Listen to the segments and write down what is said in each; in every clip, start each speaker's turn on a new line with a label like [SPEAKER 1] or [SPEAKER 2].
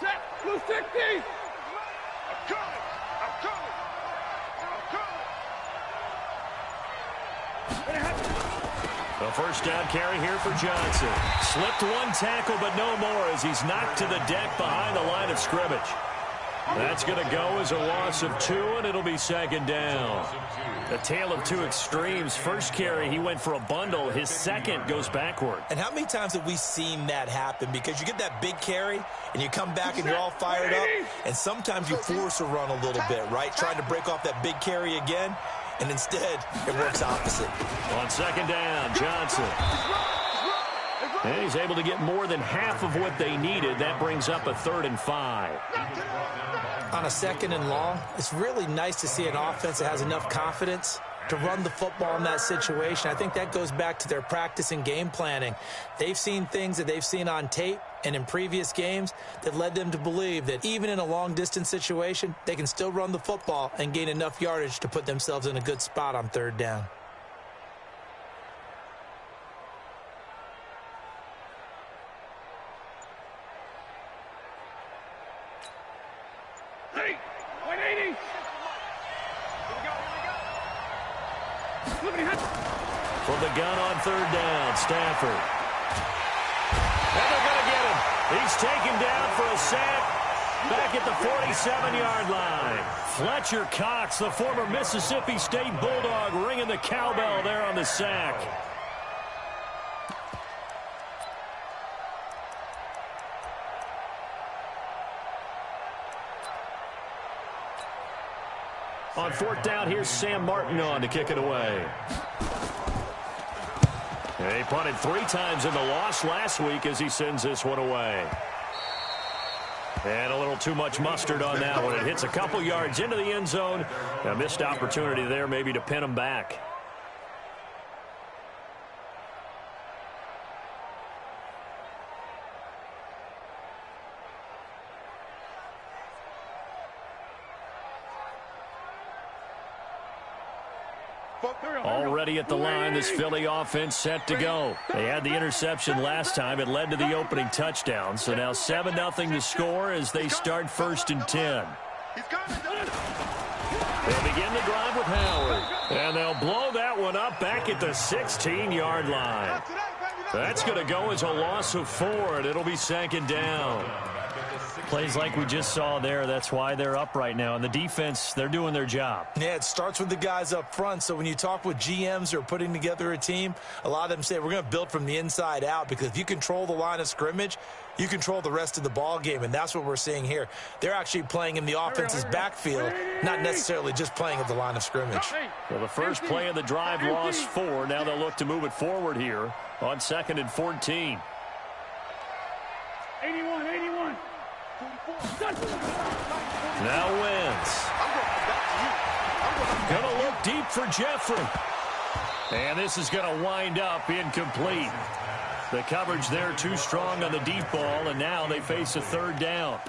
[SPEAKER 1] Blue 60. I'm coming.
[SPEAKER 2] The first down carry here for Johnson. Slipped one tackle, but no more as he's knocked to the deck behind the line of scrimmage. That's going to go as a loss of 2, and it'll be second down. A tale of two extremes. First carry, he went for a bundle. His second goes backward.
[SPEAKER 3] And how many times have we seen that happen? Because you get that big carry, and you come back and you're all fired up, and sometimes you force a run a little bit, right? Trying to break off that big carry again, and instead it works opposite.
[SPEAKER 2] On second down, Johnson. And he's able to get more than half of what they needed. That brings up a 3rd and 5.
[SPEAKER 3] On a 2nd and long, it's really nice to see an offense that has enough confidence to run the football in that situation. I think that goes back to their practice and game planning. They've seen things that they've seen on tape and in previous games that led them to believe that even in a long-distance situation, they can still run the football and gain enough yardage to put themselves in a good spot on 3rd down.
[SPEAKER 2] From the gun on 3rd down, Stafford. And they're going to get him. He's taken down for a sack back at the 47-yard line. Fletcher Cox, the former Mississippi State Bulldog, ringing the cowbell there on the sack. On 4th down, here's Sam Martin on to kick it away. He punted 3 times in the loss last week as he sends this one away. And a little too much mustard on that one. It hits a couple yards into the end zone. A missed opportunity there maybe to pin him back. Already at the line, this Philly offense set to go. They had the interception last time. It led to the opening touchdown. So now 7-0 to score as they start 1st and 10. They begin the drive with Howard. And they'll blow that one up back at the 16-yard line. That's going to go as a loss of 4, and it'll be 2nd down. Plays like we just saw there, that's why they're up right now. And the defense, they're doing their job.
[SPEAKER 3] Yeah, it starts with the guys up front. So when you talk with GMs who are putting together a team, a lot of them say we're going to build from the inside out, because if you control the line of scrimmage, you control the rest of the ball game, and that's what we're seeing here. They're actually playing in the offense's backfield, not necessarily just playing at the line of scrimmage.
[SPEAKER 2] Well, the first play of the drive lost 4. Now they'll look to move it forward here on 2nd and 14.
[SPEAKER 1] 81.
[SPEAKER 2] Now Wentz. Going to look deep for Jeffrey. And this is going to wind up incomplete. The coverage there too strong on the deep ball, and now they face a 3rd down.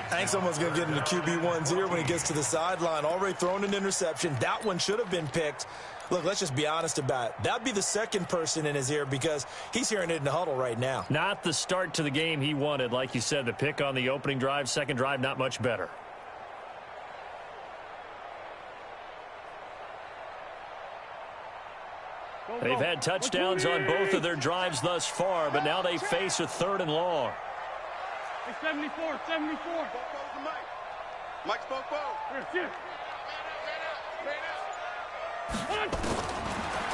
[SPEAKER 3] I think someone's going to get into QB1's ear when he gets to the sideline. Already thrown an interception. That one should have been picked. Look, let's just be honest about it. That'd be the second person in his ear, because he's hearing it in the huddle right now.
[SPEAKER 2] Not the start to the game he wanted. Like you said, the pick on the opening drive, second drive, not much better. They've had touchdowns on both of their drives thus far, but now they face a 3rd and long.
[SPEAKER 1] 74. Mike spoke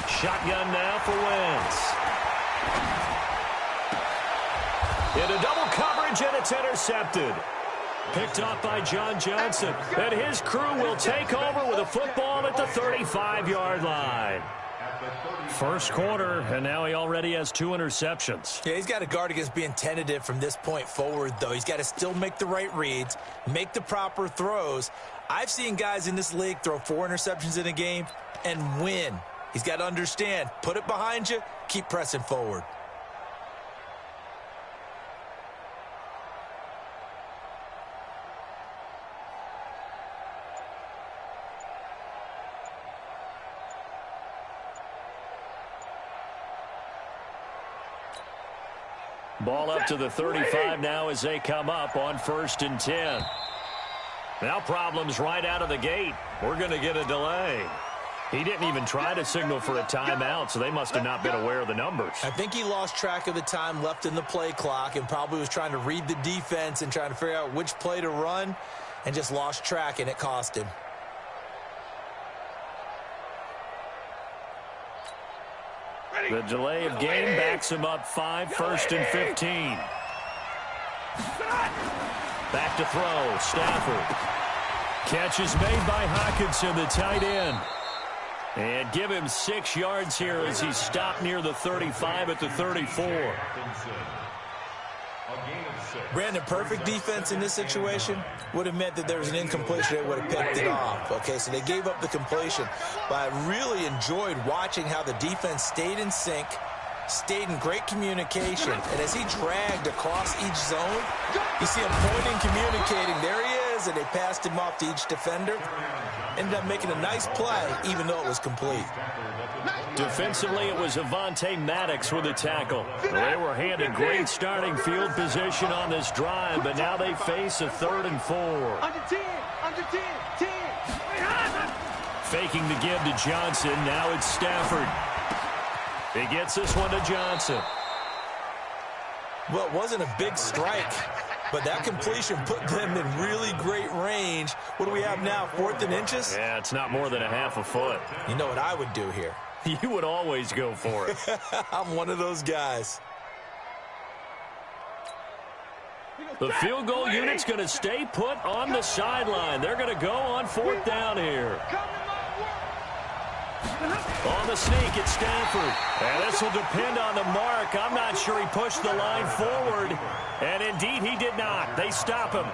[SPEAKER 2] Shotgun now for Wentz. Into double coverage, and it's intercepted. Picked off by John Johnson. And his crew will take over with a football at the 35-yard line. First quarter, and now he already has 2 interceptions.
[SPEAKER 3] Yeah, he's got to guard against being tentative from this point forward, though. He's got to still make the right reads, make the proper throws. I've seen guys in this league throw 4 interceptions in a game and win. He's got to understand, put it behind you, keep pressing forward.
[SPEAKER 2] Ball up to the 35 now as they come up on 1st and 10. Now problems right out of the gate. We're going to get a delay. He didn't even try to signal for a timeout, so they must have not been aware of the numbers.
[SPEAKER 3] I think he lost track of the time left in the play clock and probably was trying to read the defense and trying to figure out which play to run and just lost track, and it cost him.
[SPEAKER 2] The delay of game backs him up 5, 1st and 15. Back to throw, Stafford. Catch is made by Hockenson, the tight end. And give him 6 yards here as he stopped near the 35 at the 34.
[SPEAKER 3] Brandon, perfect defense in this situation would have meant that there was an incompletion. They would have picked it off. Okay, so they gave up the completion. But I really enjoyed watching how the defense stayed in sync, stayed in great communication. And as he dragged across each zone, you see him pointing, communicating. There he is, and they passed him off to each defender. Ended up making a nice play, even though it was complete.
[SPEAKER 2] Defensively, it was Avonte Maddox with a tackle. They were handed great starting field position on this drive, but now they face a 3rd and 4.
[SPEAKER 1] Under 10, 10.
[SPEAKER 2] Faking the give to Johnson. Now it's Stafford. He gets this one to Johnson.
[SPEAKER 3] Well, it wasn't a big strike, but that completion put them in really great range. What do we have now, 4th and inches?
[SPEAKER 2] Yeah, it's not more than a half a foot.
[SPEAKER 3] You know what I would do here?
[SPEAKER 2] You would always go for it.
[SPEAKER 3] I'm one of those guys.
[SPEAKER 2] The field goal unit's going to stay put on the sideline. They're going to go on 4th down here. On the sneak, it's Stafford. And this will depend on the mark. I'm not sure he pushed the line forward. And indeed, he did not. They stop him.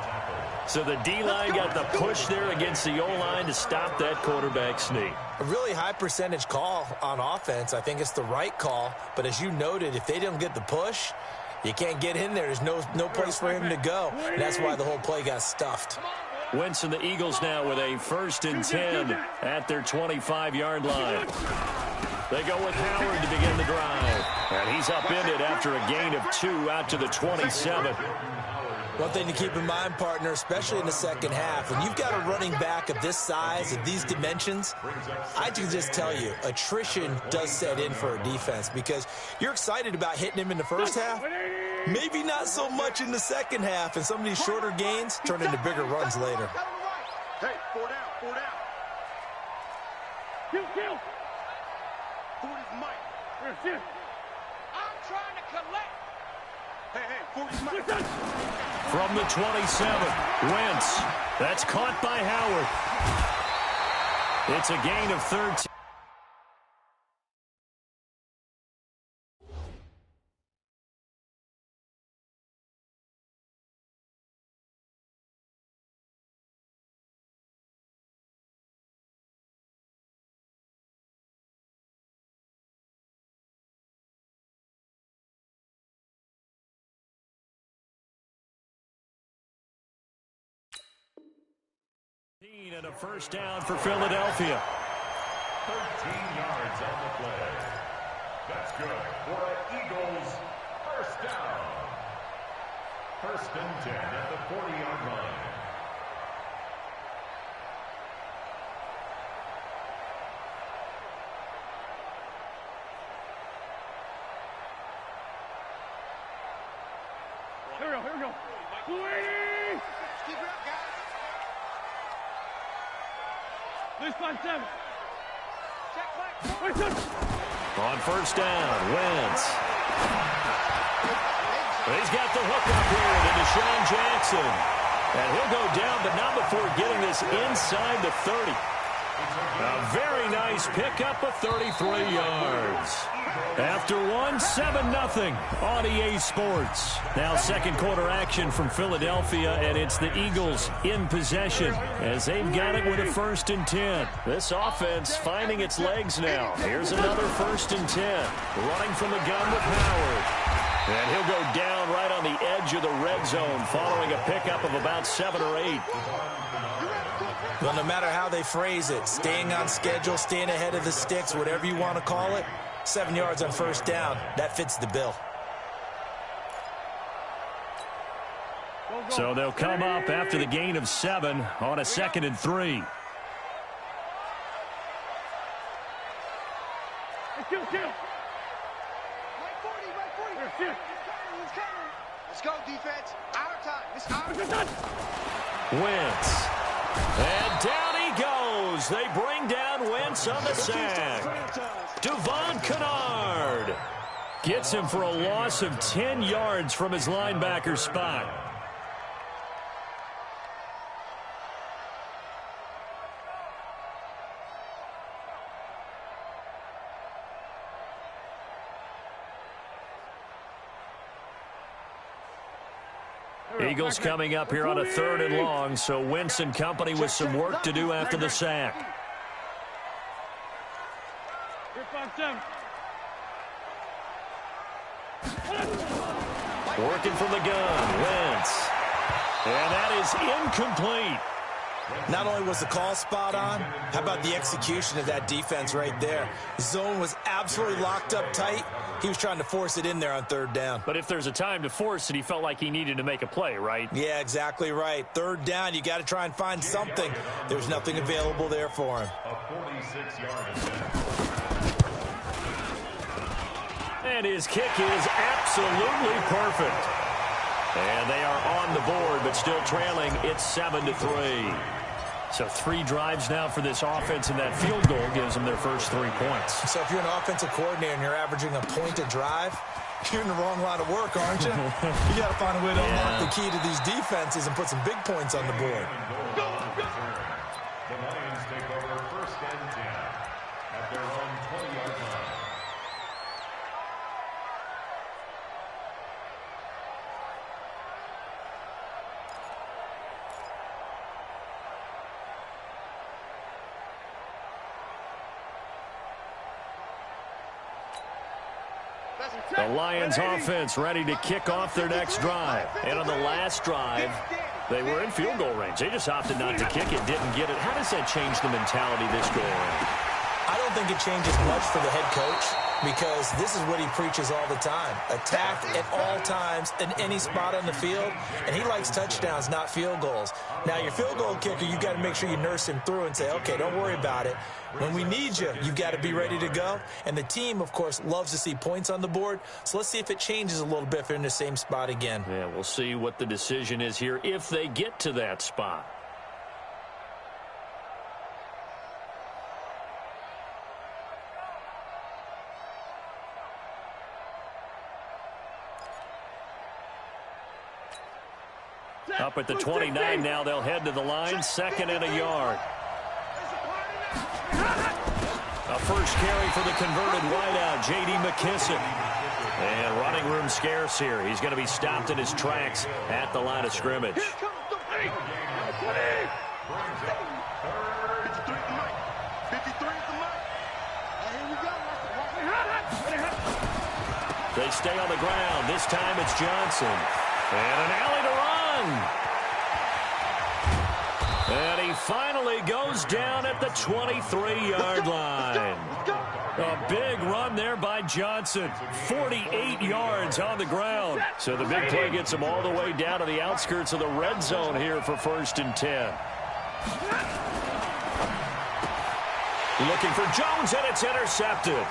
[SPEAKER 2] So the D-line got the push there against the O-line to stop that quarterback sneak.
[SPEAKER 3] A really high percentage call on offense. I think it's the right call. But as you noted, if they didn't get the push, you can't get in there. There's no place for him to go. And that's why the whole play got stuffed.
[SPEAKER 2] Wentz and the Eagles now with a 1st and 10 at their 25-yard line. They go with Howard to begin the drive. And he's upended after a gain of 2 out to the 27.
[SPEAKER 3] One thing to keep in mind, partner, especially in the second half, when you've got a running back of this size, of these dimensions, I can just tell you, attrition does set in for a defense because you're excited about hitting him in the first half, maybe not so much in the second half, and some of these shorter gains turn into bigger runs later.
[SPEAKER 1] Hey, 4 down. Kill. 40's Mike. Shoot. I'm trying to collect. Hey, 40's Mike.
[SPEAKER 2] From the 27, Wentz. That's caught by Howard. It's a gain of 13. And a 1st down for Philadelphia.
[SPEAKER 4] 13 yards on the play. That's good for an Eagles 1st down. 1st and 10 at the 40-yard line.
[SPEAKER 1] Here we go. Keep it up, guys. This 5-7.
[SPEAKER 2] On 1st down, Wentz. He's got the hook up here to Deshaun Jackson. And he'll go down, but not before getting this inside the 30. A very nice pickup of 33 yards. After one, 7-0 on EA Sports. Now 2nd quarter action from Philadelphia, and it's the Eagles in possession as they've got it with a 1st and 10. This offense finding its legs now. Here's another 1st and 10. Running from the gun with Howard. And he'll go down right on the edge of the red zone following a pickup of about 7 or 8.
[SPEAKER 3] Well, no matter how they phrase it, staying on schedule, staying ahead of the sticks, whatever you want to call it, 7 yards on 1st down, that fits the bill.
[SPEAKER 2] So they'll come up after the gain of 7 on a 2nd and 3.
[SPEAKER 1] Kill. Right 40. Let's go, defense. Our time. It's our time.
[SPEAKER 2] Wentz. And down he goes. They bring down Wentz on the sack. Devon Kennard gets him for a loss of 10 yards from his linebacker spot. Eagles coming up here on a 3rd and long, so Wentz and company with some work to do after the sack. Working from the gun, Wentz. And that is incomplete.
[SPEAKER 3] Not only was the call spot on, how about the execution of that defense right there? Zone was absolutely locked up tight. He was trying to force it in there on 3rd down.
[SPEAKER 5] But if there's a time to force it, he felt like he needed to make a play, right?
[SPEAKER 3] Yeah, exactly right. 3rd down, you got to try and find something. There's nothing available there for him.
[SPEAKER 4] A 46-yard attempt.
[SPEAKER 2] And his kick is absolutely perfect. And they are on the board, but still trailing. It's 7-3. So 3 drives now for this offense, and that field goal gives them their first 3 points.
[SPEAKER 3] So if you're an offensive coordinator and you're averaging a point a drive, you're in the wrong line of work, aren't you? You got to find a way to unlock the key to these defenses and put some big points on the board.
[SPEAKER 4] The Lions take over 1st and 10 at their own 20-yard line.
[SPEAKER 2] The Lions offense ready to kick off their next drive. And on the last drive, they were in field goal range. They just opted not to kick it, didn't get it. How does that change the mentality this go around?
[SPEAKER 3] I don't think it changes much for the head coach because this is what he preaches all the time. Attack at all times in any spot on the field, and he likes touchdowns, not field goals. Now, your field goal kicker, you got to make sure you nurse him through and say, okay, don't worry about it. When we need you, you got to be ready to go. And the team, of course, loves to see points on the board. So let's see if it changes a little bit if they're in the same spot again.
[SPEAKER 2] Yeah, we'll see what the decision is here if they get to that spot. Up at the 29 now, they'll head to the line, 2nd and a yard. A first carry for the converted wideout, J.D. McKissick. And running room scarce here. He's going to be stopped in his tracks at the line of scrimmage. They stay on the ground. This time it's Johnson. And an alley to run. And he finally goes down at the 23-yard line. A big run there by Johnson. 48 yards on the ground. So the big play gets him all the way down to the outskirts of the red zone here for 1st and 10. Looking for Jones, and it's intercepted.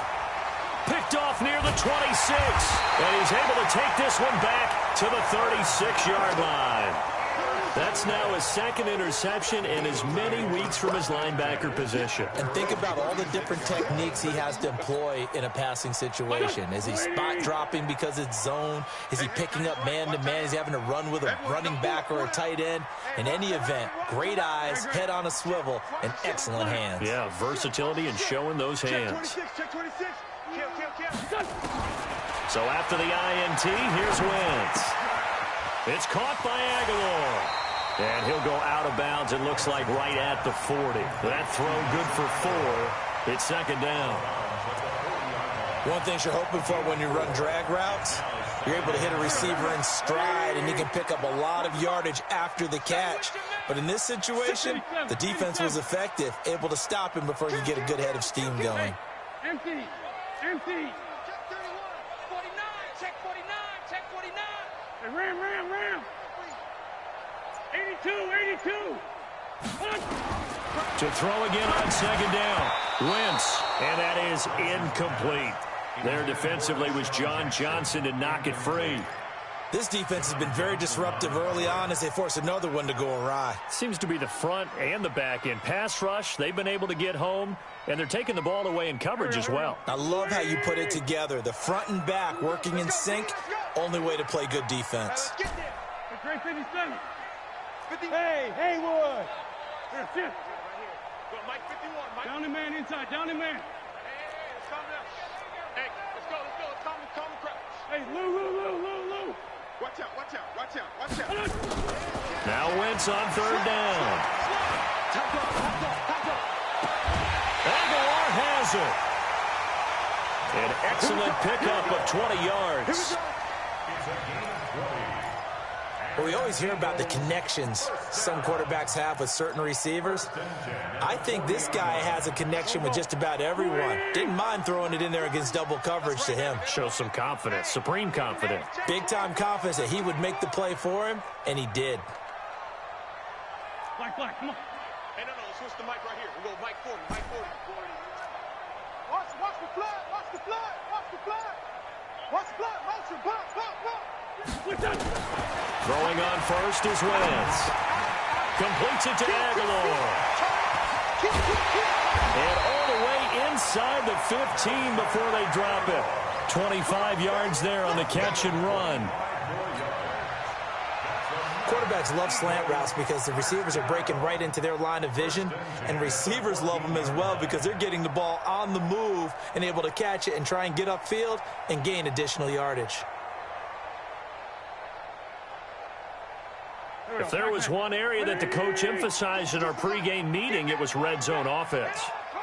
[SPEAKER 2] Picked off near the 26. And he's able to take this one back to the 36-yard line. That's now his 2nd interception in as many weeks from his linebacker position.
[SPEAKER 3] And think about all the different techniques he has to employ in a passing situation. Is he spot dropping because it's zone? Is he picking up man-to-man? Is he having to run with a running back or a tight end? In any event, great eyes, head on a swivel, and excellent hands.
[SPEAKER 2] Yeah, versatility and showing those hands. So after the INT, here's Wentz. It's caught by Aguilar. And he'll go out of bounds, it looks like right at the 40. That throw good for 4. It's 2nd down.
[SPEAKER 3] One thing you're hoping for when you run drag routes, you're able to hit a receiver in stride, and he can pick up a lot of yardage after the catch. But in this situation, the defense was effective, able to stop him before he could get a good head of steam going.
[SPEAKER 1] Empty. Check
[SPEAKER 6] 49. Check 49. Check 49.
[SPEAKER 1] Ram. 82.
[SPEAKER 2] To throw again on second down. Wentz, and that is incomplete. There defensively was John Johnson to knock it free.
[SPEAKER 3] This defense has been very disruptive early on as they force another one to go awry.
[SPEAKER 5] Seems to be the front and the back end. Pass rush, they've been able to get home, and they're taking the ball away in coverage as well.
[SPEAKER 3] I love how you put it together. The front and back working in sync, only way to play good defense.
[SPEAKER 1] Great 57. Hey, Haywood. Mike 51. Mike. Down the man inside. Down the man. Hey, let's calm down. Hey, let's go. Calm the crowd. Hey, Lou. Watch out.
[SPEAKER 2] Now Wentz on third down. Aguilar has it. An excellent pickup of 20 yards.
[SPEAKER 3] Well, we always hear about the connections some quarterbacks have with certain receivers. I think this guy has a connection with just about everyone. Didn't mind throwing it in there against double coverage to him.
[SPEAKER 5] Shows some confidence, supreme confidence.
[SPEAKER 3] Big-time confidence that he would make the play for him, and he did.
[SPEAKER 1] Black, come on. Hey, no, let's switch the mic right here. We go Mike 40. Watch the flood. Motion, pop.
[SPEAKER 2] Throwing on first is Wentz. Completes it to Aguilar. And all the way inside the 15 before they drop it. 25 yards there on the catch and run.
[SPEAKER 3] Quarterbacks love slant routes because the receivers are breaking right into their line of vision, and receivers love them as well because they're getting the ball on the move and able to catch it and try and get upfield and gain additional yardage.
[SPEAKER 5] If there was one area that the coach emphasized in our pregame meeting, it was red zone offense.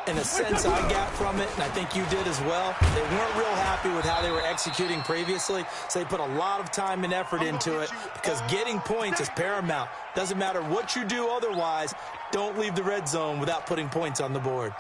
[SPEAKER 3] In a sense, I got from it, and I think you did as well, they weren't real happy with how they were executing previously, so they put a lot of time and effort into it because getting points is paramount. Doesn't matter what you do otherwise, don't leave the red zone without putting points on the board.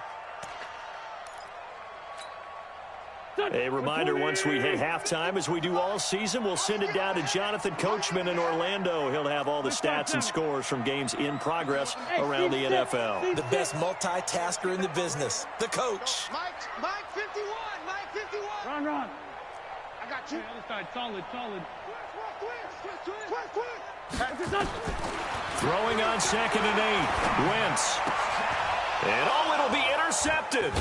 [SPEAKER 2] A reminder, once we hit halftime, as we do all season, we'll send it down to Jonathan Coachman in Orlando. He'll have all the stats and scores from games in progress around the NFL.
[SPEAKER 3] The best multitasker in the business, the coach.
[SPEAKER 1] Mike 51. Ron. I got you. Other side, solid.
[SPEAKER 2] Throwing on 2nd and 8. Wentz. And it'll be intercepted.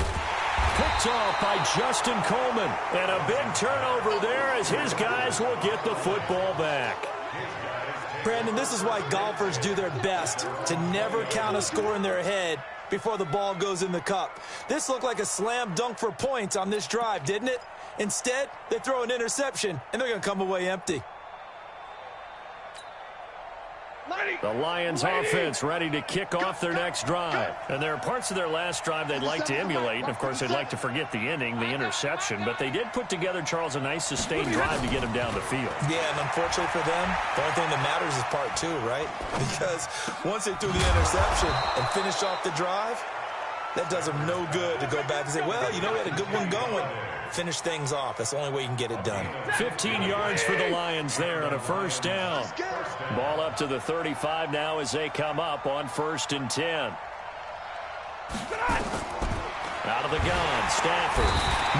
[SPEAKER 2] Picked off by Justin Coleman. And a big turnover there as his guys will get the football back.
[SPEAKER 3] Brandon, this is why golfers do their best to never count a score in their head before the ball goes in the cup. This looked like a slam dunk for points on this drive, didn't it? Instead, they throw an interception, and they're going to come away empty.
[SPEAKER 2] The Lions offense ready to kick off their next drive.
[SPEAKER 5] And there are parts of their last drive they'd like to emulate. And, of course, they'd like to forget the inning, the interception. But they did put together, Charles, a nice sustained drive to get him down the field.
[SPEAKER 3] Yeah, and unfortunately for them, the only thing that matters is part 2, right? Because once they threw the interception and finished off the drive, that does them no good to go back and say, well, you know, we had a good one going. Finish things off. That's the only way you can get it done.
[SPEAKER 2] 15 yards for the Lions there on a first down. Ball up to the 35 now as they come up on 1st and 10. Out of the gun, Stafford.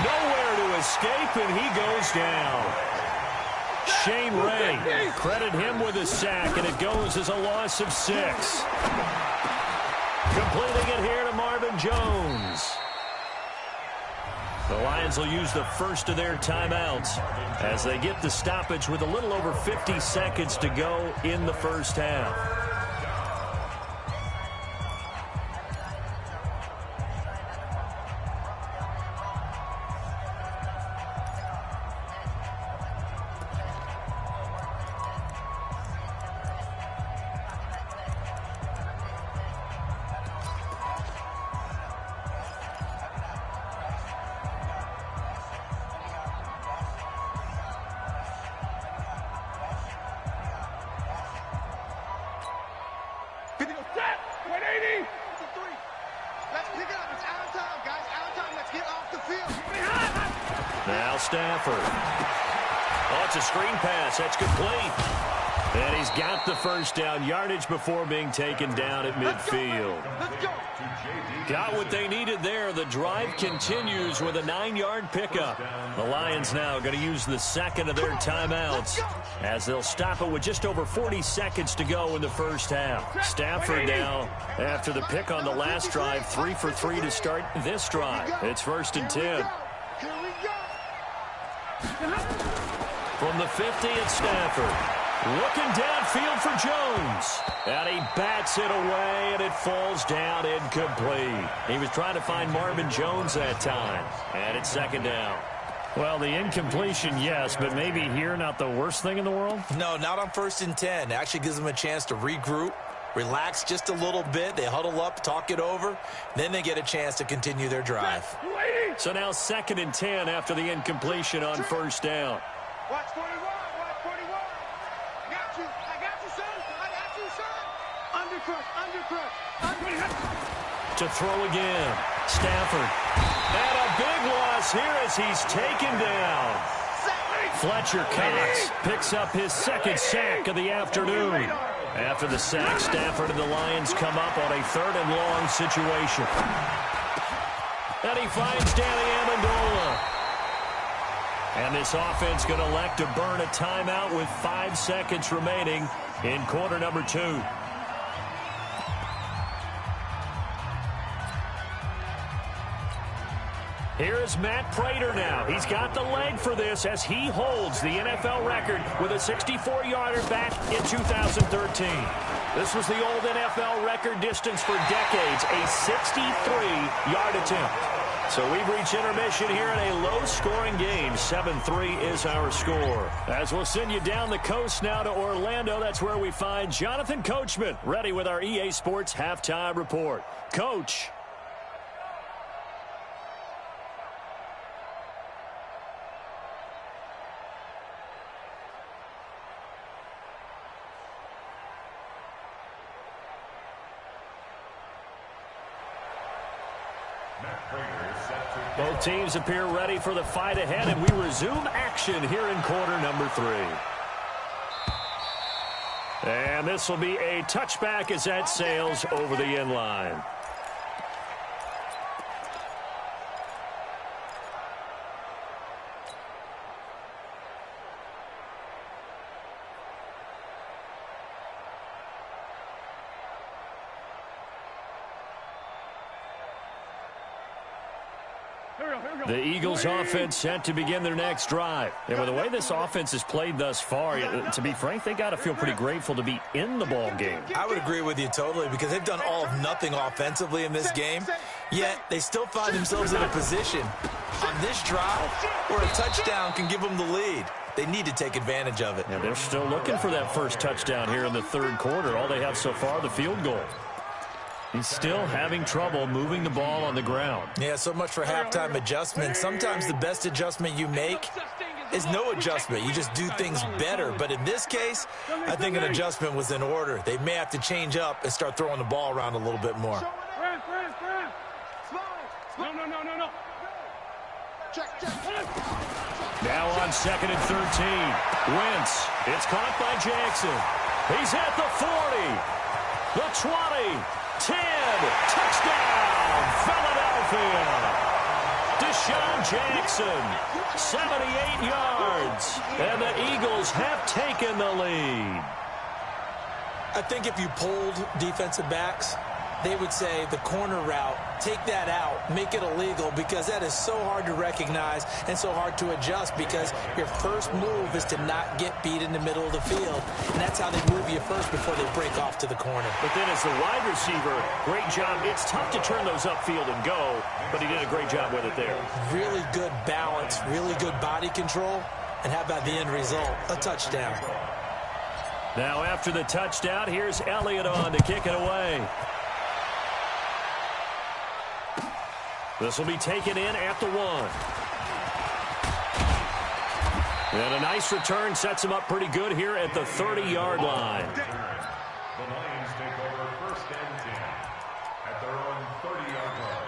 [SPEAKER 2] Nowhere to escape, and he goes down. Shane Ray, credit him with a sack, and it goes as a loss of 6. Completing it here to Marvin Jones. The Lions will use the first of their timeouts as they get the stoppage with a little over 50 seconds to go in the first half. Now Stafford. Oh, it's a screen pass. That's complete. And he's got the first down, yardage before being taken down at midfield. Got what they needed there. The drive continues with a 9-yard pickup. The Lions now going to use the second of their timeouts as they'll stop it with just over 40 seconds to go in the first half. Stafford now, after the pick on the last drive, 3 for 3 to start this drive. It's 1st and 10. From the 50, it's Stafford. Looking downfield for Jones. And he bats it away, and it falls down incomplete. He was trying to find Marvin Jones that time. And it's 2nd down.
[SPEAKER 5] Well, the incompletion, yes, but maybe here not the worst thing in the world?
[SPEAKER 3] No, not on 1st and 10. It actually gives them a chance to regroup, relax just a little bit. They huddle up, talk it over. Then they get a chance to continue their drive.
[SPEAKER 2] So now 2nd and 10 after the incompletion on 1st down.
[SPEAKER 1] Watch 41. Watch 41. I got you, son. I got you, son. Undercrush.
[SPEAKER 2] To throw again. Stafford. And a big loss here as he's taken down. Fletcher Cox picks up his 2nd sack of the afternoon. After the sack, Stafford and the Lions come up on a 3rd and long situation. And he finds Danny Amendola. And this offense going to elect to burn a timeout with 5 seconds remaining in quarter number 2. Here's Matt Prater now. He's got the leg for this as he holds the NFL record with a 64-yarder back in 2013. This was the old NFL record distance for decades, a 63-yard attempt. So we've reached intermission here in a low-scoring game. 7-3 is our score. As we'll send you down the coast now to Orlando, that's where we find Jonathan Coachman, ready with our EA Sports Halftime Report. Coach. Both teams appear ready for the fight ahead, and we resume action here in quarter number 3. And this will be a touchback as that sails over the end line. The Eagles offense set to begin their next drive. And with the way this offense has played thus far, to be frank, they got to feel pretty grateful to be in the ball game.
[SPEAKER 3] I would agree with you totally because they've done all of nothing offensively in this game, yet they still find themselves in a position on this drive where a touchdown can give them the lead. They need to take advantage of it.
[SPEAKER 2] And they're still looking for that first touchdown here in the 3rd quarter. All they have so far, the field goal. He's still having trouble moving the ball on the ground.
[SPEAKER 3] Yeah, so much for halftime adjustment. Sometimes the best adjustment you make is no adjustment. You just do things better. But in this case, I think an adjustment was in order. They may have to change up and start throwing the ball around a little bit more.
[SPEAKER 1] No.
[SPEAKER 2] Now on 2nd and 13. Wentz. It's caught by Jackson. He's at the 40. The 20. 10, touchdown, Philadelphia. Deshaun Jackson, 78 yards, and the Eagles have taken the lead.
[SPEAKER 3] I think if you polled defensive backs, they would say the corner route, take that out, make it illegal, because that is so hard to recognize and so hard to adjust because your first move is to not get beat in the middle of the field. And that's how they move you first before they break off to the corner.
[SPEAKER 2] But then as the wide receiver, great job. It's tough to turn those upfield and go, but he did a great job with it there.
[SPEAKER 3] Really good balance, really good body control. And how about the end result? A touchdown.
[SPEAKER 2] Now after the touchdown, here's Elliott on to kick it away. This will be taken in at the 1. And a nice return sets him up pretty good here at the 30-yard line.
[SPEAKER 4] The Lions take over 1st and 10 at their own 30-yard line.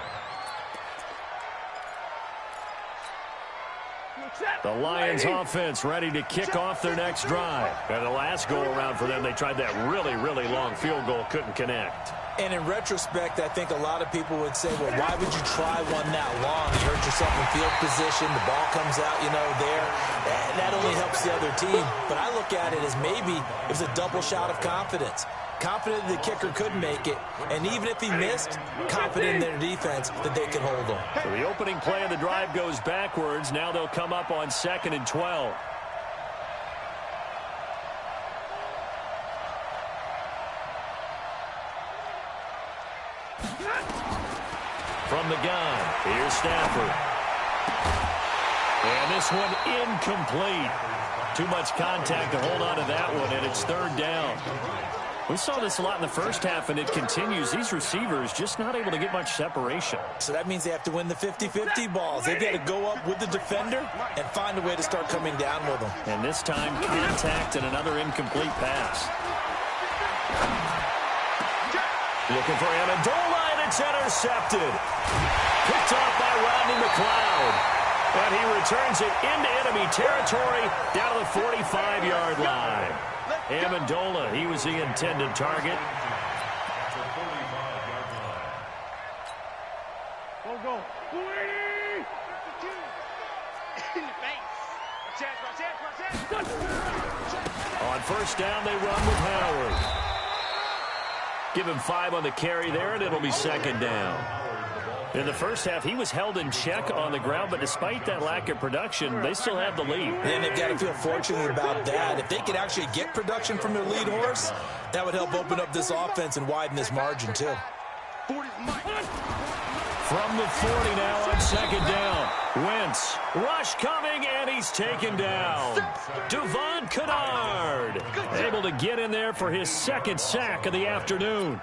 [SPEAKER 2] The Lions offense ready to kick off their next drive. And the last go-around for them, they tried that really, really long field goal, couldn't connect.
[SPEAKER 3] And in retrospect, I think a lot of people would say, well, why would you try one that long? You hurt yourself in field position. The ball comes out, there. That only helps the other team. But I look at it as maybe it was a double shot of confidence. Confident the kicker could make it, and even if he missed, confident in their defense that they could hold him.
[SPEAKER 2] So the opening play of the drive goes backwards. Now they'll come up on 2nd and 12. From the gun, here's Stafford. And this one incomplete. Too much contact to hold on to that one, and it's 3rd down. We saw this a lot in the first half, and it continues. These receivers just not able to get much separation.
[SPEAKER 3] So that means they have to win the 50-50 balls. They've got to go up with the defender and find a way to start coming down with them.
[SPEAKER 2] And this time, contact and another incomplete pass. Looking for Amendola, and it's intercepted. Picked off by Rodney McLeod. And he returns it into enemy territory down to the 45-yard line. Amendola, he was the intended target.
[SPEAKER 1] Go. In the face.
[SPEAKER 2] On 1st down, they run with Howard. Give him 5 on the carry there, and it'll be 2nd down. In the first half, he was held in check on the ground, but despite that lack of production, they still have the lead.
[SPEAKER 3] And they've got to feel fortunate about that. If they could actually get production from their lead horse, that would help open up this offense and widen this margin, too.
[SPEAKER 2] From the 40 now on 2nd down. Wentz, rush coming, and he's taken down. Devon Kennard, able to get in there for his 2nd sack of the afternoon.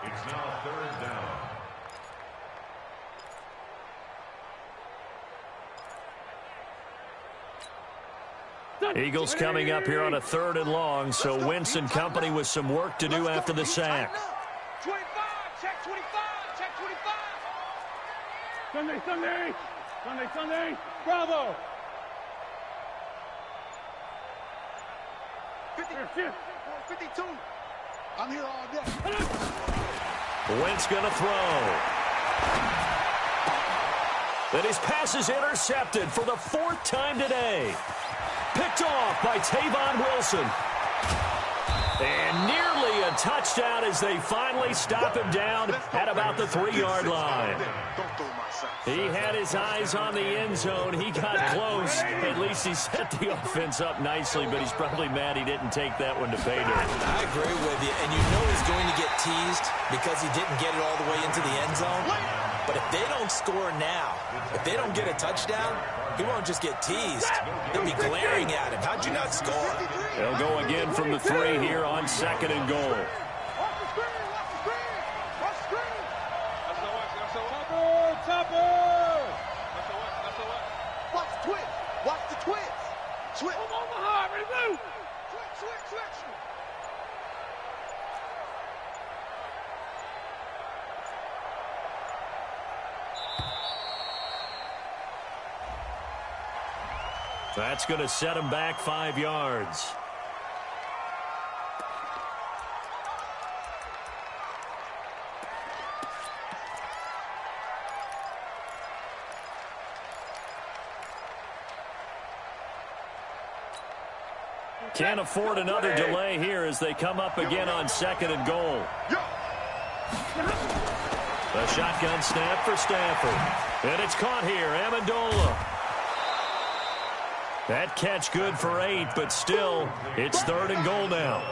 [SPEAKER 2] Eagles coming up here on a 3rd and long, so Wentz and company with some work to do after the sack.
[SPEAKER 1] 25, check 25, check 25. Sunday, bravo. 52. I'm here all day.
[SPEAKER 2] Wentz gonna throw. Then his pass is intercepted for the 4th time today. Picked off by Tavon Wilson. And nearly a touchdown as they finally stop him down at about the 3-yard line. He had his eyes on the end zone. He got close. At least he set the offense up nicely, but he's probably mad he didn't take that one to pay dirt.
[SPEAKER 3] I agree with you, and you know he's going to get teased because he didn't get it all the way into the end zone. But if they don't score now, if they don't get a touchdown, he won't just get teased. They'll be glaring at him. How'd you not score?
[SPEAKER 2] They'll go again from the 3 here on 2nd and goal.
[SPEAKER 1] Watch the twitch. Watch the twitch. Switch. Omaha, ready to move. Switch.
[SPEAKER 2] That's going to set him back 5 yards. Can't afford another delay here as they come up again on 2nd and goal. A shotgun snap for Stafford. And it's caught here, Amendola. That catch good for 8, but still, it's 3rd and goal now.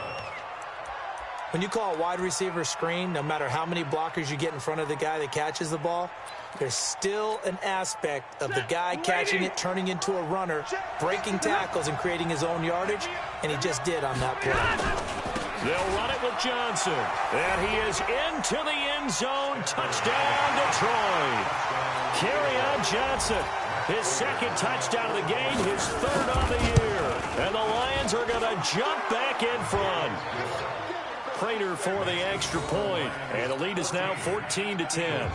[SPEAKER 3] When you call a wide receiver screen, no matter how many blockers you get in front of the guy that catches the ball, there's still an aspect of the guy catching it, turning into a runner, breaking tackles and creating his own yardage, and he just did on that play.
[SPEAKER 2] They'll run it with Johnson, and he is into the end zone. Touchdown, Detroit. Kerryon Johnson, his 2nd touchdown of the game, his 3rd on the year. And the Lions are going to jump back in front. Prater for the extra point, and the lead is now 14-10.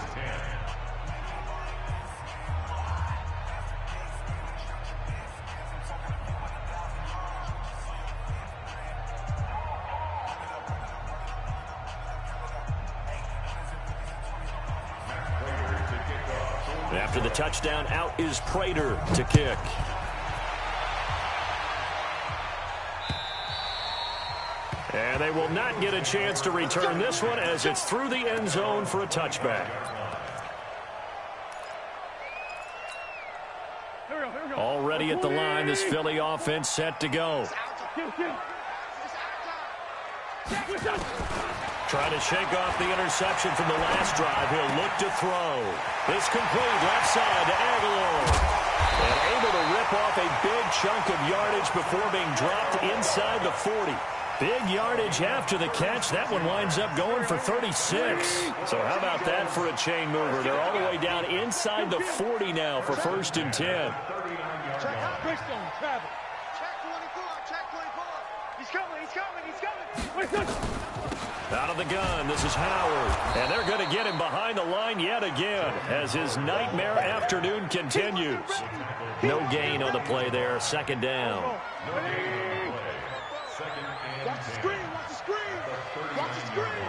[SPEAKER 2] After the touchdown, out is Prater to kick. And they will not get a chance to return this one as it's through the end zone for a touchback. Already at the line, this Philly offense set to go. Trying to shake off the interception from the last drive. He'll look to throw. It's complete left side to Aguilar. And able to rip off a big chunk of yardage before being dropped inside the 40. Big yardage after the catch. That one winds up going for 36. So how about that for a chain mover? They're all the way down inside the 40 now for 1st and 10.
[SPEAKER 1] Check 24. Check 24. He's coming.
[SPEAKER 2] Out of the gun, this is Howard. And they're going to get him behind the line yet again as his nightmare afternoon continues. No gain on the play there. 2nd down.
[SPEAKER 1] Watch the screen. Watch the screen.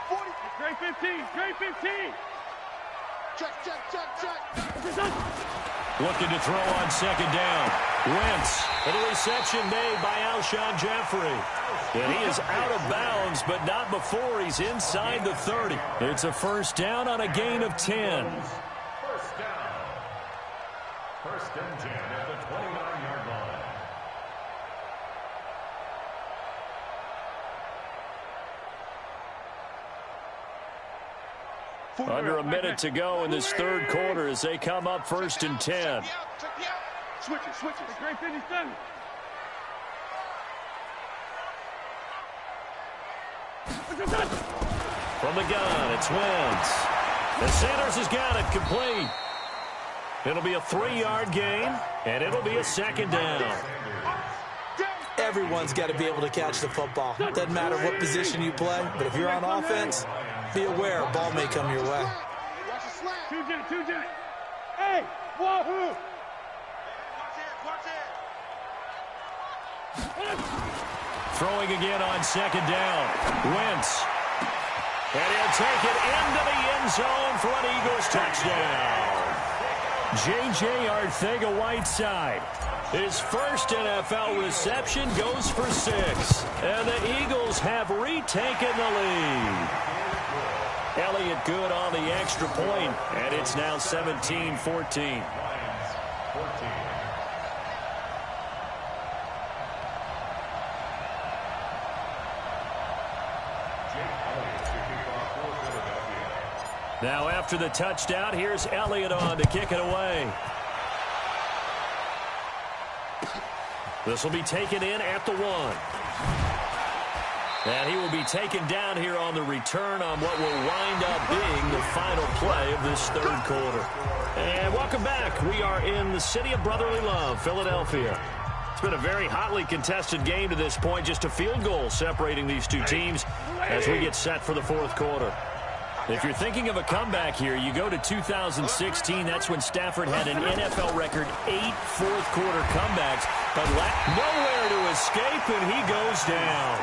[SPEAKER 1] 40. Great 15. Check.
[SPEAKER 2] Looking to throw on 2nd down. Wentz. And a reception made by Alshon Jeffrey. And he is out of bounds, but not before he's inside the 30. It's a 1st down on a gain of 10.
[SPEAKER 4] 1st down. 1st and 10 at the 29-yard line.
[SPEAKER 2] Under a minute to go in this 3rd quarter as they come up 1st and 10.
[SPEAKER 1] Switch it. Great 57.
[SPEAKER 2] From the gun, it's Wentz. And Sanders has got it complete. It'll be a 3-yard gain, and it'll be a 2nd down.
[SPEAKER 3] Everyone's got to be able to catch the football. Doesn't matter what position you play, but if you're on offense, be aware a ball may come your way.
[SPEAKER 1] Two jet. Hey, wahoo!
[SPEAKER 2] Throwing again on 2nd down. Wentz. And he'll take it into the end zone for an Eagles touchdown. J.J. Arcega-Whiteside. His 1st NFL reception goes for 6. And the Eagles have retaken the lead. Elliott good on the extra point, and it's now 17-14. Now after the touchdown, here's Elliott on to kick it away. This will be taken in at the 1. And he will be taken down here on the return on what will wind up being the final play of this 3rd quarter. And welcome back. We are in the city of brotherly love, Philadelphia. It's been a very hotly contested game to this point. Just a field goal separating these two teams as we get set for the 4th quarter. If you're thinking of a comeback here, you go to 2016. That's when Stafford had an NFL record 8 fourth-quarter comebacks, but nowhere to escape, and he goes down.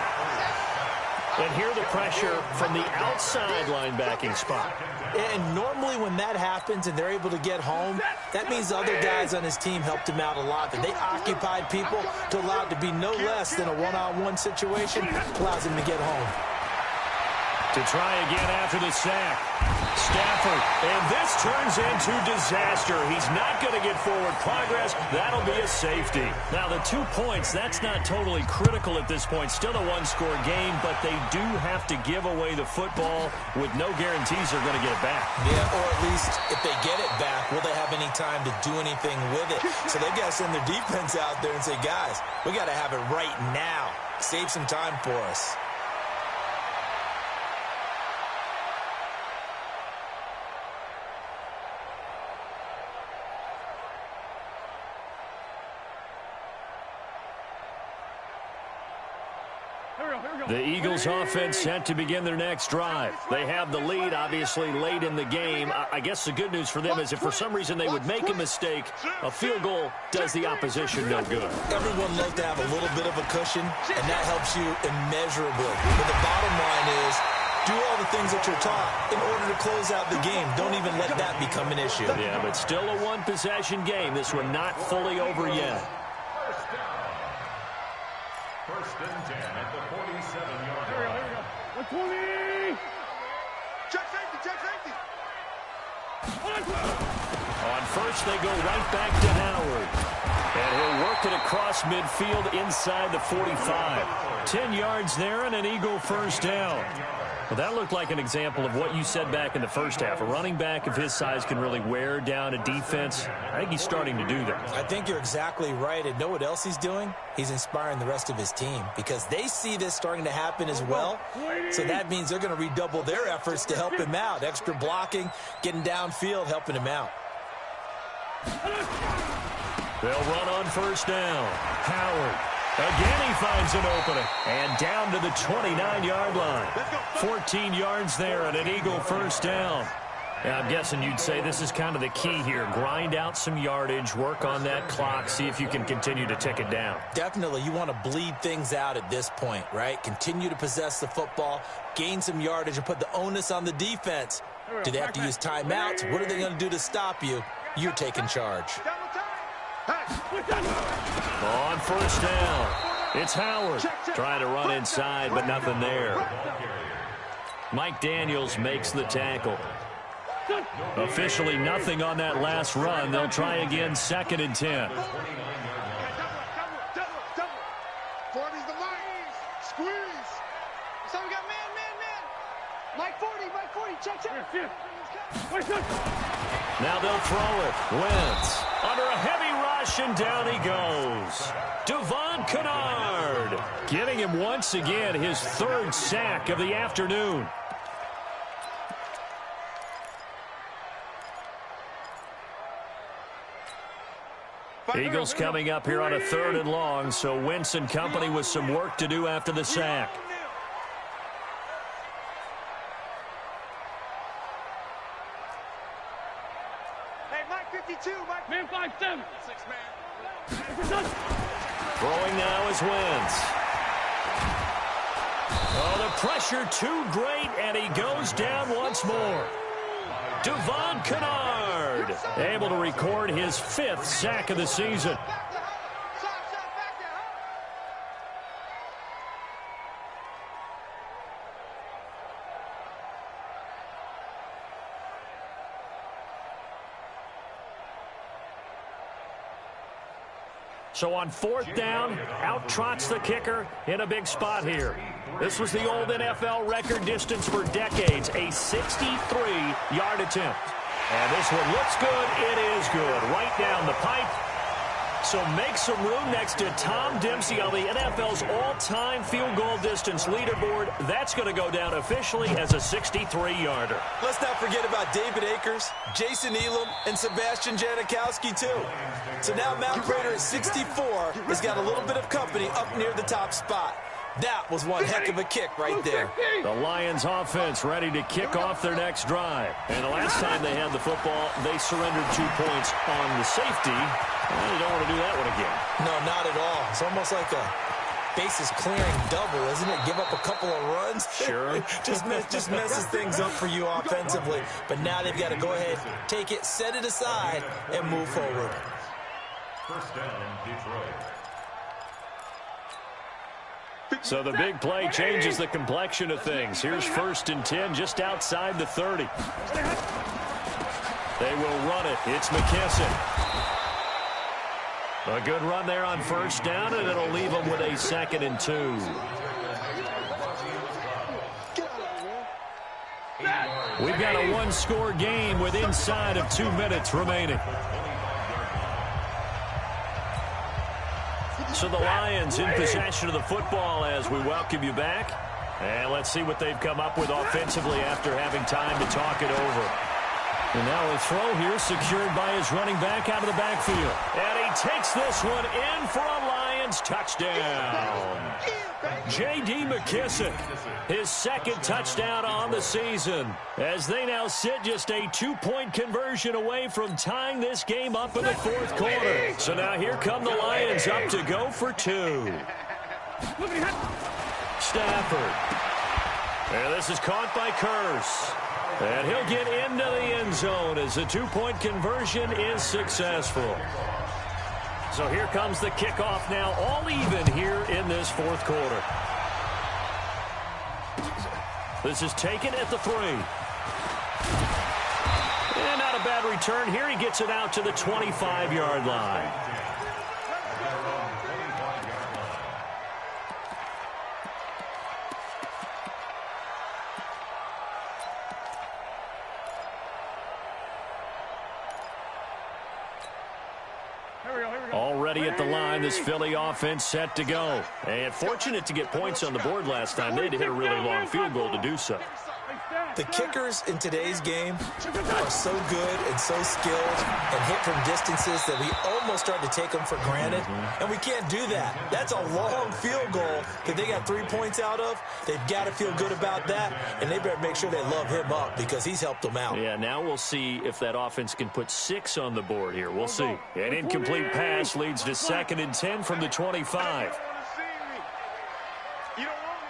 [SPEAKER 2] And here the pressure from the outside linebacking spot.
[SPEAKER 3] And normally when that happens and they're able to get home, that means the other guys on his team helped him out a lot. That they occupied people to allow it to be no less than a one-on-one situation allows him to get home.
[SPEAKER 2] To try again after the sack. Stafford, and this turns into disaster. He's not going to get forward progress. That'll be a safety. Now, the 2 points, that's not totally critical at this point. Still a one-score game, but they do have to give away the football with no guarantees they're going to get it back.
[SPEAKER 3] Yeah, or at least if they get it back, will they have any time to do anything with it? So they've got to send their defense out there and say, guys, we got to have it right now. Save some time for us.
[SPEAKER 2] The Eagles offense set to begin their next drive. They have the lead, obviously, late in the game. I guess the good news for them is if for some reason they would make a mistake, a field goal does the opposition no good.
[SPEAKER 3] Everyone loves to have a little bit of a cushion, and that helps you immeasurably. But the bottom line is Do all the things that you're taught in order to close out the game. Don't even let that become an issue.
[SPEAKER 2] Yeah, but still a one-possession game. This one not fully over yet.
[SPEAKER 4] First down. First and 10 at the 47-yard line.
[SPEAKER 1] 120. Check safety, check safety.
[SPEAKER 2] On first, they go right back to Howard. And he'll work it across midfield inside the 45. 10 yards there and an Eagle first down. Well, that looked like an example of what you said back in the first half. A running back of his size can really wear down a defense. I think he's starting to do that.
[SPEAKER 3] I think you're exactly right. And know what else he's doing? He's inspiring the rest of his team because they see this starting to happen as well. So that means they're going to redouble their efforts to help him out. Extra blocking, getting downfield, helping him out.
[SPEAKER 2] They'll run on first down. Howard. Again, he finds an opening. And down to the 29-yard line. 14 yards there and an Eagle first down. Now, I'm guessing you'd say this is kind of the key here. Grind out some yardage, work on that clock, see if you can continue to tick it down.
[SPEAKER 3] Definitely. You want to bleed things out at this point, right? Continue to possess the football, gain some yardage, and put the onus on the defense. Do they have to use timeouts? What are they going to do to stop you? You're taking charge.
[SPEAKER 2] On first down, it's Howard trying to run inside, but nothing there. Mike Daniels makes the tackle. Officially nothing on that last run. They'll try again, 2nd and 10.
[SPEAKER 1] 40's the line. Squeeze. So we got man. Mike 40, check.
[SPEAKER 2] Now they'll throw it. Wentz under a heavy rush, and down he goes. Devon Kennard getting him once again his 3rd sack of the afternoon. Eagles coming up here on a 3rd and long, so Wentz and company with some work to do after the sack.
[SPEAKER 1] Man 5-7. 6-man.
[SPEAKER 2] Throwing now is Wentz. Oh, the pressure too great, and he goes down once more. Devon Kennard able to record his 5th sack of the season. So on 4th down, out trots the kicker in a big spot here. This was the old NFL record distance for decades, a 63-yard attempt. And this one looks good. It is good. Right down the pipe. So make some room next to Tom Dempsey on the NFL's all-time field goal distance leaderboard. That's going to go down officially as a 63-yarder.
[SPEAKER 3] Let's not forget about David Akers, Jason Elam, and Sebastian Janikowski, too. So now Matt Prater at 64 has got a little bit of company up near the top spot. That was one heck of a kick right there.
[SPEAKER 2] The Lions offense ready to kick off their next drive. And the last time they had the football, they surrendered 2 points on the safety. Well, you don't want to do that one again.
[SPEAKER 3] No, not at all. It's almost like a bases clearing double, isn't it? Give up a couple of runs.
[SPEAKER 2] Sure.
[SPEAKER 3] just messes things up for you offensively. But now they've got to go ahead, take it, set it aside, and move forward.
[SPEAKER 4] First down, Detroit.
[SPEAKER 2] So the big play changes the complexion of things. Here's 1st and 10 just outside the 30. They will run it. It's McKissick. A good run there on 1st down, and it'll leave them with a 2nd and 2. We've got a 1-score game with inside of 2 minutes remaining. So the Lions in possession of the football as we welcome you back. And let's see what they've come up with offensively after having time to talk it over. And now a throw here secured by his running back out of the backfield. And he takes this one in for a Lions touchdown. J.D. McKissick, his 2nd touchdown on the season, as they now sit just a 2-point conversion away from tying this game up in the 4th quarter. So now here come the Lions up to go for 2. Stafford. And this is caught by Curse. And he'll get into the end zone as the two-point conversion is successful. So here comes the kickoff now, all even here in this fourth quarter. This is taken at the 3. And not a bad return here. He gets it out to the 25-yard line. Already at the line, this Philly offense set to go. And fortunate to get points on the board last time. They had to hit a really long field goal to do so.
[SPEAKER 3] The kickers in today's game are so good and so skilled and hit from distances that we almost start to take them for granted. And we can't do that. That's a long field goal that they got 3 points out of. They've got to feel good about that, and they better make sure they love him up because he's helped them out.
[SPEAKER 2] Yeah, now we'll see if that offense can put 6 on the board here. We'll see. An incomplete pass leads to 2nd and 10 from the 25.
[SPEAKER 1] You don't want me.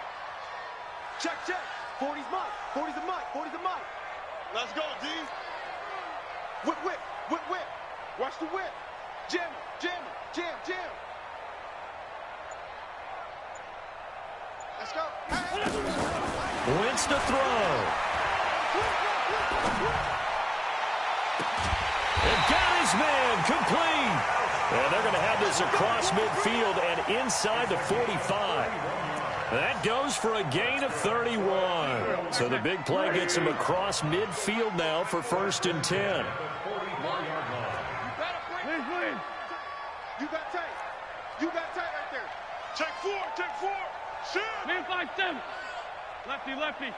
[SPEAKER 1] Check, check. 40's mine. 40's a mine. 40's a mine. Let's go, D. Whip, whip, whip, whip. Watch the whip. Jam, jam, jam, jam. Let's go.
[SPEAKER 2] Wentz to throw. And got his man complete. And they're going to have this across midfield and inside the 45. That goes for a gain of 31. So the big play gets him across midfield now for 1st and 10.
[SPEAKER 1] You got tight. You got tight right there. Take 4. Take 4. Shoot. Man 5-7. Lefty, lefty.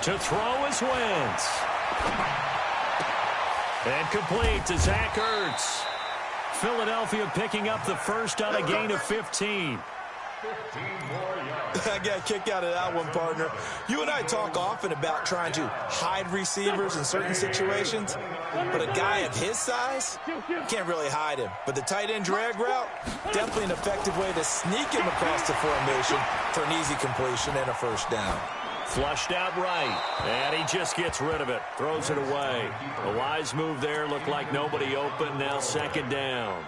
[SPEAKER 2] To throw is Wentz. And complete to Zach Ertz. Philadelphia picking up the first on a gain of 15.
[SPEAKER 3] I got a kick out of that one, partner. You and I talk often about trying to hide receivers in certain situations, but a guy of his size, can't really hide him. But the tight end drag route, definitely an effective way to sneak him across the formation for an easy completion and a first down.
[SPEAKER 2] Flushed out right, and he just gets rid of it, throws it away. A wise move there, looked like nobody open, now 2nd down.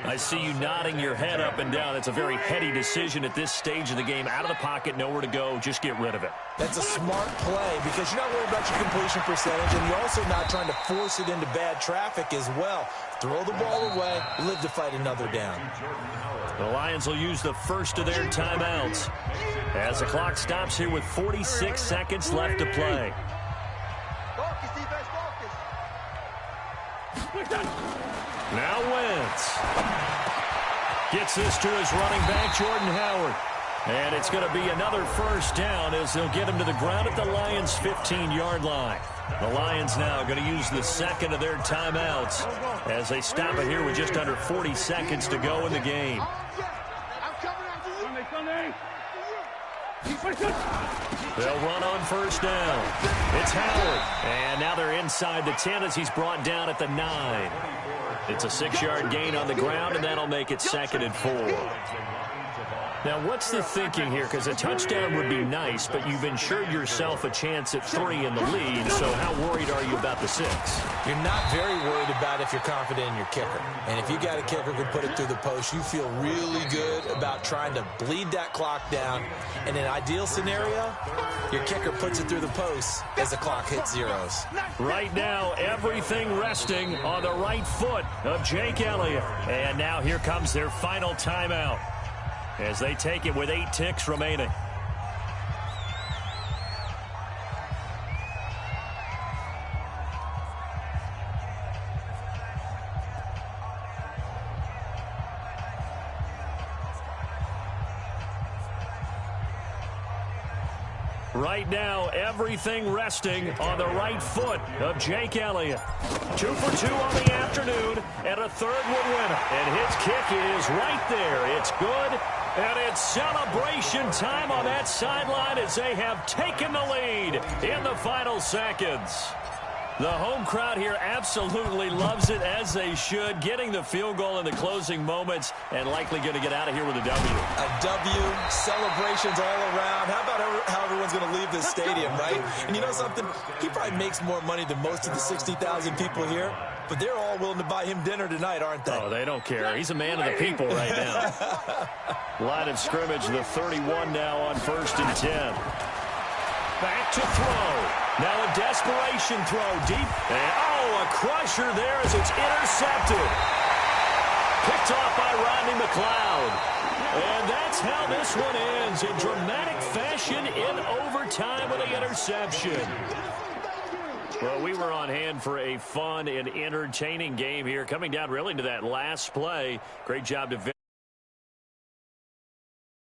[SPEAKER 2] I see you nodding your head up and down. It's a very heady decision at this stage of the game. Out of the pocket, nowhere to go, just get rid of it.
[SPEAKER 3] That's a smart play because you're not worried about your completion percentage, and you're also not trying to force it into bad traffic as well. Throw the ball away, live to fight another down.
[SPEAKER 2] The Lions will use the first of their timeouts as the clock stops here with 46 seconds left to play.
[SPEAKER 1] Focus, defense, focus.
[SPEAKER 2] Now Wentz gets this to his running back, Jordan Howard. And it's going to be another first down as they'll get him to the ground at the Lions' 15-yard line. The Lions now going to use the second of their timeouts as they stop it here with just under 40 seconds to go in the game. They'll run on first down. It's Howard. And now they're inside the 10 as he's brought down at the 9. It's a 6-yard gain on the ground, and that'll make it 2nd and 4. Now, what's the thinking here? Because a touchdown would be nice, but you've ensured yourself a chance at 3 in the lead, so how worried are you about the 6?
[SPEAKER 3] You're not very worried about if you're confident in your kicker. And if you got a kicker who can put it through the post, you feel really good about trying to bleed that clock down. In an ideal scenario, your kicker puts it through the post as the clock hits zeros.
[SPEAKER 2] Right now, everything resting on the right foot of Jake Elliott. And now here comes their final timeout as they take it with 8 ticks remaining. Right now, everything resting on the right foot of Jake Elliott. 2 for 2 on the afternoon, and a third would win it. And his kick is right there. It's good, and it's celebration time on that sideline as they have taken the lead in the final seconds. The home crowd here absolutely loves it, as they should, getting the field goal in the closing moments and likely going to get out of here with a W.
[SPEAKER 3] A W, celebrations all around. How about how everyone's going to leave this stadium, right? And you know something? He probably makes more money than most of the 60,000 people here, but they're all willing to buy him dinner tonight, aren't they?
[SPEAKER 2] Oh, they don't care. He's a man of the people right now. Line of scrimmage, the 31 now on 1st and 10. Back to throw. Now a desperation throw deep. And, a crusher there as it's intercepted. Picked off by Rodney McLeod. And that's how this one ends in dramatic fashion in overtime with an interception. Well, we were on hand for a fun and entertaining game here, coming down really to that last play. Great job to